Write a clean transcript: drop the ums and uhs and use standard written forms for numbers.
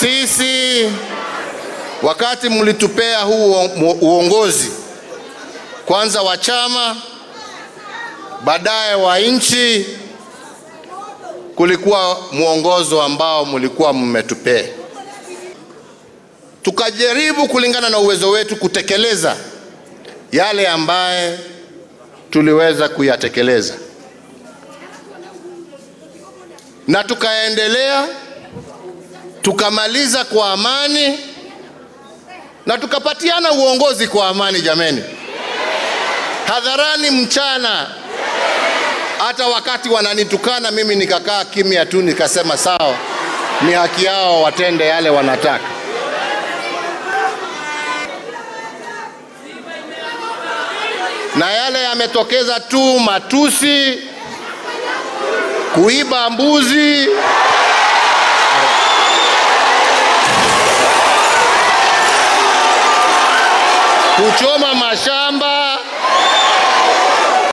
Sisi wakati mlitupea huu uongozi, kwanza wa chama, baadaye wa nchi, kulikuwa muongozo ambao mlikuwa mmetupea. Tukajaribu kulingana na uwezo wetu kutekeleza yale ambaye tuliweza kuyatekeleza, na tukaendelea, tukamaliza kwa amani, na tukapatiana uongozi kwa amani jameni, hadharani mchana. Hata wakati wananitukana mimi nikakaa kimya tu, nikasema sawa, ni haki yao watende yale wanataka. Na yale yametokeza tu matusi, kuiba mbuzi, kuchoma mashamba,